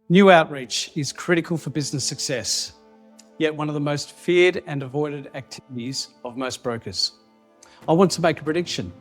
New outreach is critical for business success, yet one of the most feared and avoided activities of most brokers. I want to make a prediction.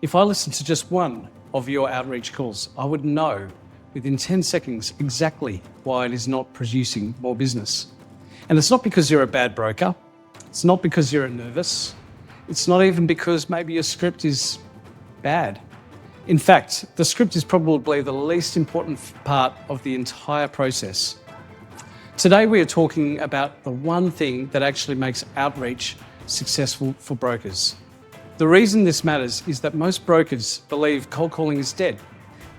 If I listened to just one of your outreach calls, I would know within 10 seconds exactly why it is not producing more business. And it's not because you're a bad broker. It's not because you're nervous. It's not even because maybe your script is bad. In fact, the script is probably the least important part of the entire process. Today we are talking about the one thing that actually makes outreach successful for brokers. The reason this matters is that most brokers believe cold calling is dead.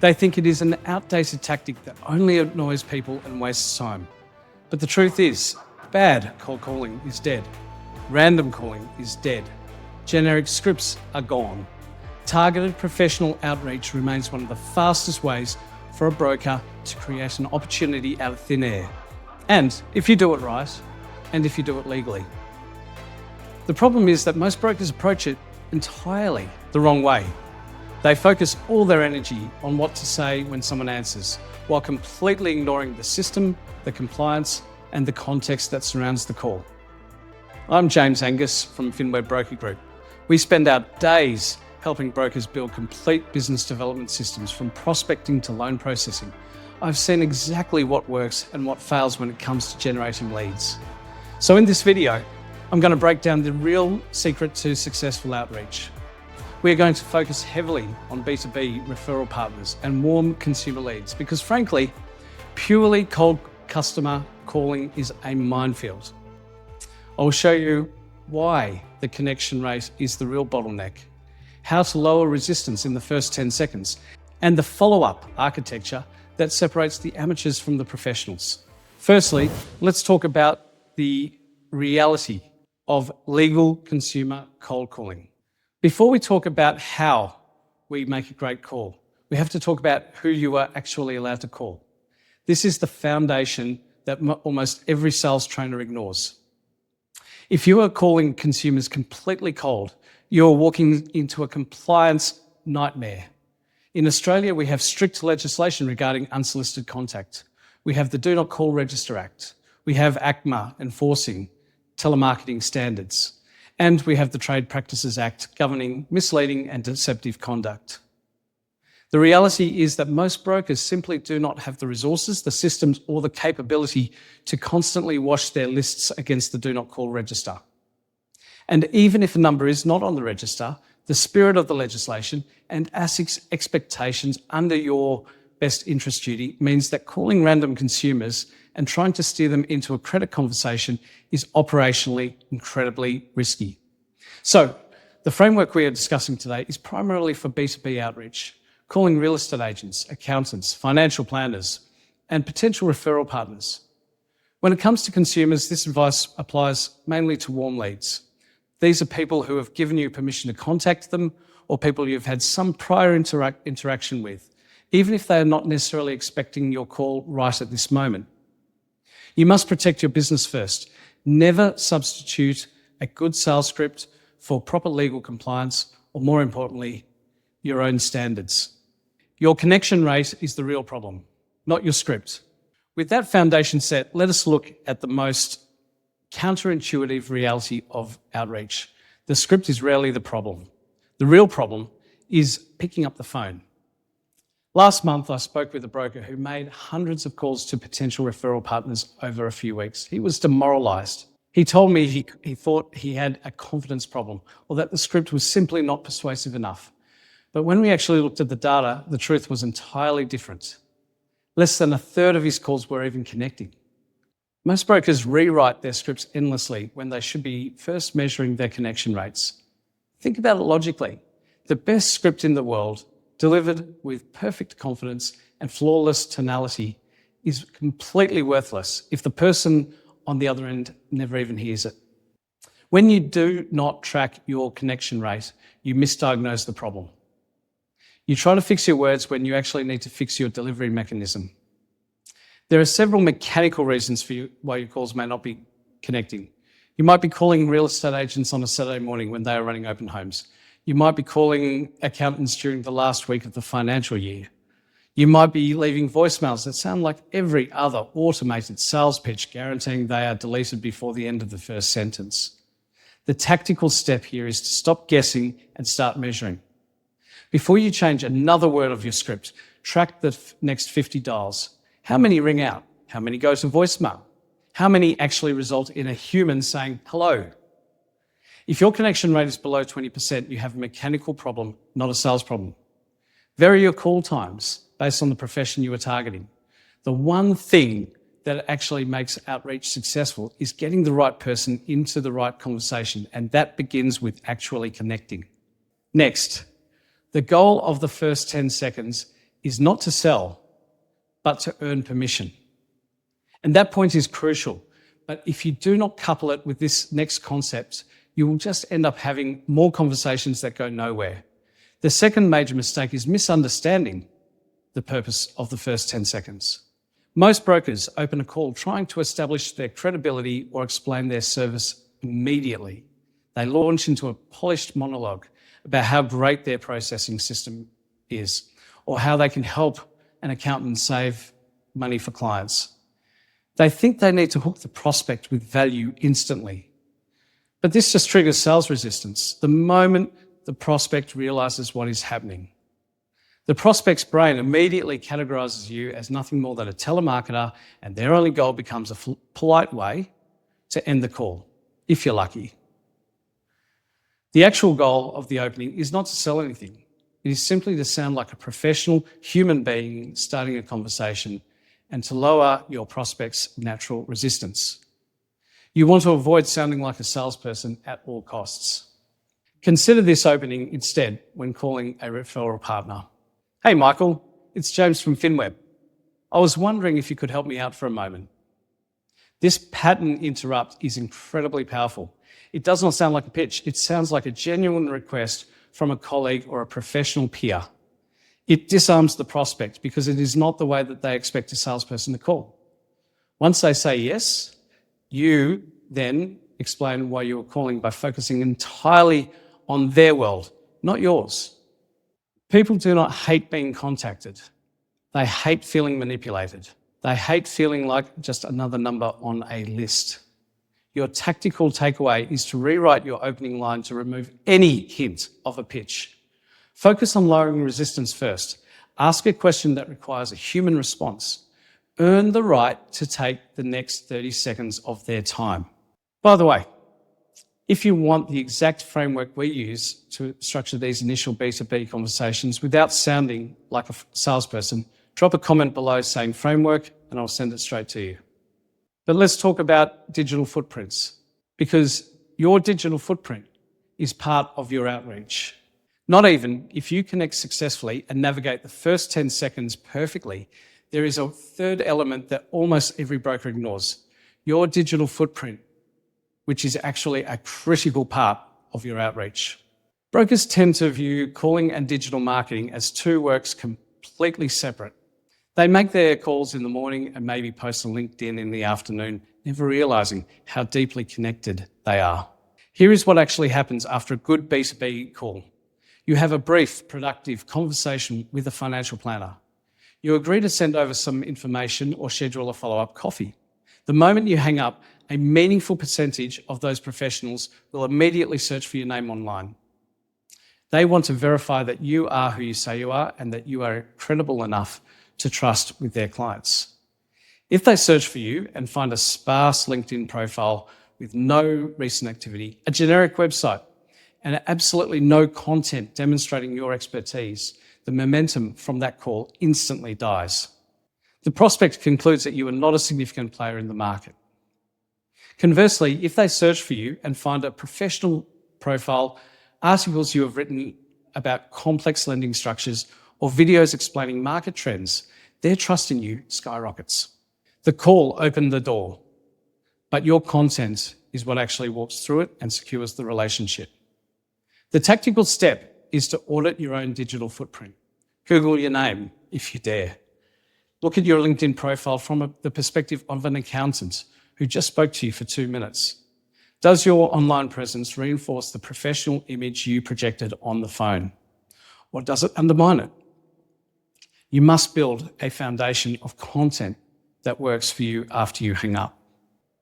They think it is an outdated tactic that only annoys people and wastes time. But the truth is, bad cold calling is dead. Random calling is dead. Generic scripts are gone. Targeted professional outreach remains one of the fastest ways for a broker to create an opportunity out of thin air. And if you do it right, and if you do it legally. The problem is that most brokers approach it entirely the wrong way. They focus all their energy on what to say when someone answers, while completely ignoring the system, the compliance, and the context that surrounds the call. I'm James Angus from Finweb Broker Group. We spend our days helping brokers build complete business development systems from prospecting to loan processing. I've seen exactly what works and what fails when it comes to generating leads. So in this video, I'm going to break down the real secret to successful outreach. We are going to focus heavily on B2B referral partners and warm consumer leads because frankly, purely cold customer calling is a minefield. I will show you why the connection rate is the real bottleneck, how to lower resistance in the first 10 seconds, and the follow-up architecture that separates the amateurs from the professionals. Firstly, let's talk about the reality of legal consumer cold calling. Before we talk about how we make a great call, we have to talk about who you are actually allowed to call. This is the foundation that almost every sales trainer ignores. If you are calling consumers completely cold, you're walking into a compliance nightmare. In Australia, we have strict legislation regarding unsolicited contact. We have the Do Not Call Register Act. We have ACMA enforcing telemarketing standards. And we have the Trade Practices Act governing misleading and deceptive conduct. The reality is that most brokers simply do not have the resources, the systems, or the capability to constantly wash their lists against the Do Not Call register. And even if a number is not on the register, the spirit of the legislation and ASIC's expectations under your best interest duty means that calling random consumers and trying to steer them into a credit conversation is operationally incredibly risky. So the framework we are discussing today is primarily for B2B outreach, calling real estate agents, accountants, financial planners, and potential referral partners. When it comes to consumers, this advice applies mainly to warm leads. These are people who have given you permission to contact them or people you've had some prior interaction with, even if they are not necessarily expecting your call right at this moment. You must protect your business first. Never substitute a good sales script for proper legal compliance or, more importantly, your own standards. Your connection rate is the real problem, not your script. With that foundation set, let us look at the most counterintuitive reality of outreach. The script is rarely the problem. The real problem is picking up the phone. Last month, I spoke with a broker who made hundreds of calls to potential referral partners over a few weeks. He was demoralized. He told me he thought he had a confidence problem or that the script was simply not persuasive enough. But when we actually looked at the data, the truth was entirely different. Less than a third of his calls were even connecting. Most brokers rewrite their scripts endlessly when they should be first measuring their connection rates. Think about it logically. The best script in the world, delivered with perfect confidence and flawless tonality, is completely worthless if the person on the other end never even hears it. When you do not track your connection rate, you misdiagnose the problem. You try to fix your words when you actually need to fix your delivery mechanism. There are several mechanical reasons for why your calls may not be connecting. You might be calling real estate agents on a Saturday morning when they are running open homes. You might be calling accountants during the last week of the financial year. You might be leaving voicemails that sound like every other automated sales pitch, guaranteeing they are deleted before the end of the first sentence. The tactical step here is to stop guessing and start measuring. Before you change another word of your script, track the next 50 dials. How many ring out? How many go to voicemail? How many actually result in a human saying hello? If your connection rate is below 20%, you have a mechanical problem, not a sales problem. Vary your call times based on the profession you are targeting. The one thing that actually makes outreach successful is getting the right person into the right conversation, and that begins with actually connecting. Next, the goal of the first 10 seconds is not to sell, but to earn permission. And that point is crucial. But if you do not couple it with this next concept, you will just end up having more conversations that go nowhere. The second major mistake is misunderstanding the purpose of the first 10 seconds. Most brokers open a call trying to establish their credibility or explain their service immediately. They launch into a polished monologue about how great their processing system is, or how they can help an accountant save money for clients. They think they need to hook the prospect with value instantly. But this just triggers sales resistance the moment the prospect realizes what is happening. The prospect's brain immediately categorizes you as nothing more than a telemarketer, and their only goal becomes a polite way to end the call, if you're lucky. The actual goal of the opening is not to sell anything. It is simply to sound like a professional human being starting a conversation and to lower your prospect's natural resistance. You want to avoid sounding like a salesperson at all costs. Consider this opening instead when calling a referral partner. Hey, Michael, it's James from FinWeb. I was wondering if you could help me out for a moment. This pattern interrupt is incredibly powerful. It does not sound like a pitch. It sounds like a genuine request from a colleague or a professional peer. It disarms the prospect because it is not the way that they expect a salesperson to call. Once they say yes, you then explain why you are calling by focusing entirely on their world, not yours. People do not hate being contacted. They hate feeling manipulated. They hate feeling like just another number on a list. Your tactical takeaway is to rewrite your opening line to remove any hint of a pitch. Focus on lowering resistance first. Ask a question that requires a human response. Earn the right to take the next 30 seconds of their time. By the way, if you want the exact framework we use to structure these initial B2B conversations without sounding like a salesperson, drop a comment below saying framework and I'll send it straight to you. But let's talk about digital footprints, because your digital footprint is part of your outreach. Not even if you connect successfully and navigate the first 10 seconds perfectly, there is a third element that almost every broker ignores: your digital footprint, which is actually a critical part of your outreach. Brokers tend to view calling and digital marketing as two works completely separate. They make their calls in the morning and maybe post on LinkedIn in the afternoon, never realizing how deeply connected they are. Here is what actually happens after a good B2B call. You have a brief, productive conversation with a financial planner. You agree to send over some information or schedule a follow-up coffee. The moment you hang up, a meaningful percentage of those professionals will immediately search for your name online. They want to verify that you are who you say you are and that you are credible enough to trust with their clients. If they search for you and find a sparse LinkedIn profile with no recent activity, a generic website, and absolutely no content demonstrating your expertise, the momentum from that call instantly dies. The prospect concludes that you are not a significant player in the market. Conversely, if they search for you and find a professional profile, articles you have written about complex lending structures, or videos explaining market trends, their trust in you skyrockets. The call opened the door, but your content is what actually walks through it and secures the relationship. The tactical step is to audit your own digital footprint. Google your name if you dare. Look at your LinkedIn profile from the perspective of an accountant who just spoke to you for 2 minutes. Does your online presence reinforce the professional image you projected on the phone? Or does it undermine it? You must build a foundation of content that works for you after you hang up.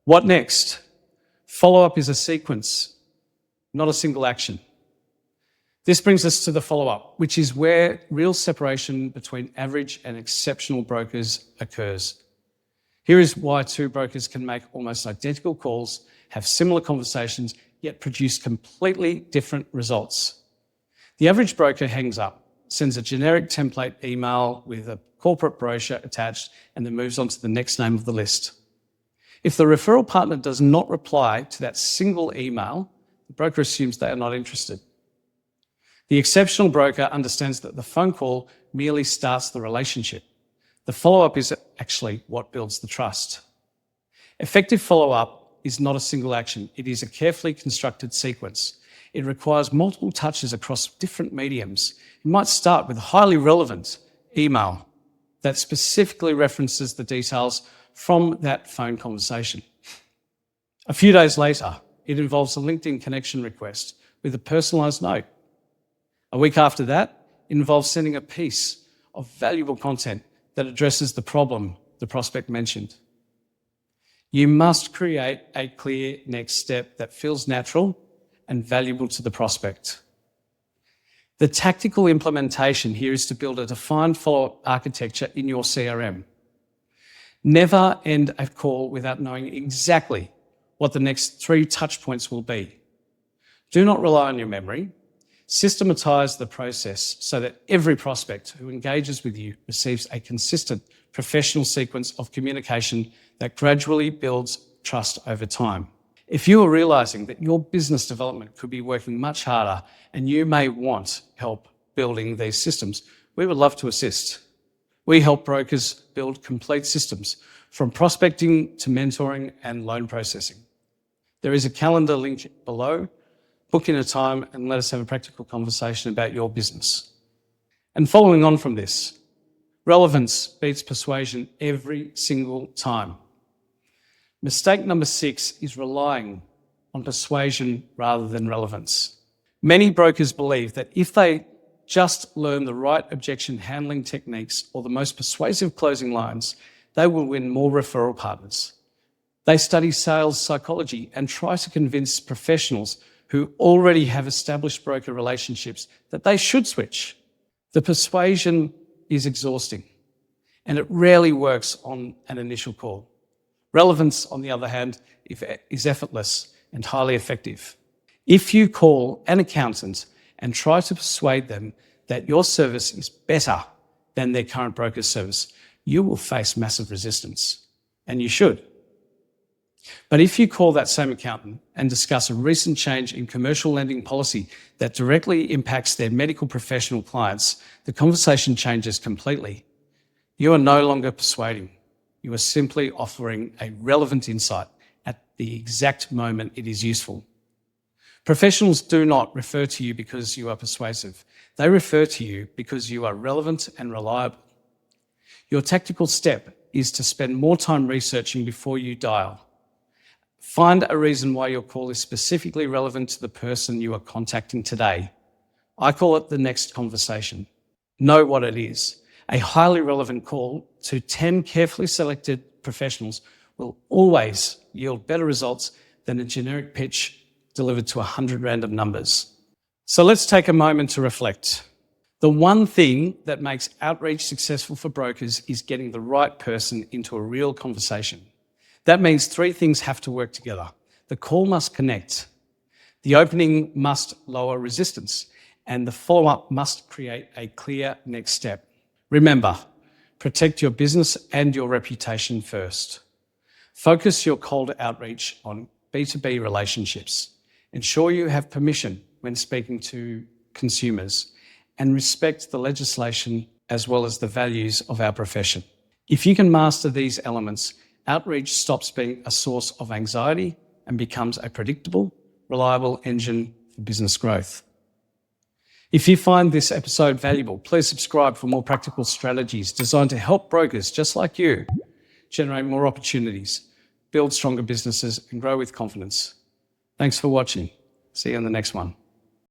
What next? Follow-up is a sequence, not a single action. This brings us to the follow-up, which is where real separation between average and exceptional brokers occurs. Here is why two brokers can make almost identical calls, have similar conversations, yet produce completely different results. The average broker hangs up, sends a generic template email with a corporate brochure attached, and then moves on to the next name of the list. If the referral partner does not reply to that single email, the broker assumes they are not interested. The exceptional broker understands that the phone call merely starts the relationship. The follow-up is actually what builds the trust. Effective follow-up is not a single action. It is a carefully constructed sequence. It requires multiple touches across different mediums. You might start with a highly relevant email that specifically references the details from that phone conversation. A few days later, it involves a LinkedIn connection request with a personalised note. A week after that, it involves sending a piece of valuable content that addresses the problem the prospect mentioned. You must create a clear next step that feels natural and valuable to the prospect. The tactical implementation here is to build a defined follow-up architecture in your CRM. Never end a call without knowing exactly what the next 3 touch points will be. Do not rely on your memory. Systematize the process so that every prospect who engages with you receives a consistent professional sequence of communication that gradually builds trust over time. If you are realizing that your business development could be working much harder and you may want help building these systems, we would love to assist. We help brokers build complete systems from prospecting to mentoring and loan processing. There is a calendar link below. Book in a time and let us have a practical conversation about your business. And following on from this, relevance beats persuasion every single time. Mistake number 6 is relying on persuasion rather than relevance. Many brokers believe that if they just learn the right objection handling techniques or the most persuasive closing lines, they will win more referral partners. They study sales psychology and try to convince professionals who already have established broker relationships that they should switch. The persuasion is exhausting, and it rarely works on an initial call. Relevance, on the other hand, is effortless and highly effective. If you call an accountant and try to persuade them that your service is better than their current broker's service, you will face massive resistance, and you should. But if you call that same accountant and discuss a recent change in commercial lending policy that directly impacts their medical professional clients, the conversation changes completely. You are no longer persuading. You are simply offering a relevant insight at the exact moment it is useful. Professionals do not refer to you because you are persuasive. They refer to you because you are relevant and reliable. Your tactical step is to spend more time researching before you dial. Find a reason why your call is specifically relevant to the person you are contacting today. I call it the next conversation. Know what it is. A highly relevant call to 10 carefully selected professionals will always yield better results than a generic pitch delivered to 100 random numbers. So let's take a moment to reflect. The one thing that makes outreach successful for brokers is getting the right person into a real conversation. That means 3 things have to work together. The call must connect, the opening must lower resistance, and the follow-up must create a clear next step. Remember, protect your business and your reputation first. Focus your cold outreach on B2B relationships. Ensure you have permission when speaking to consumers and respect the legislation as well as the values of our profession. If you can master these elements, outreach stops being a source of anxiety and becomes a predictable, reliable engine for business growth. If you find this episode valuable, please subscribe for more practical strategies designed to help brokers just like you generate more opportunities, build stronger businesses, and grow with confidence. Thanks for watching. See you on the next one.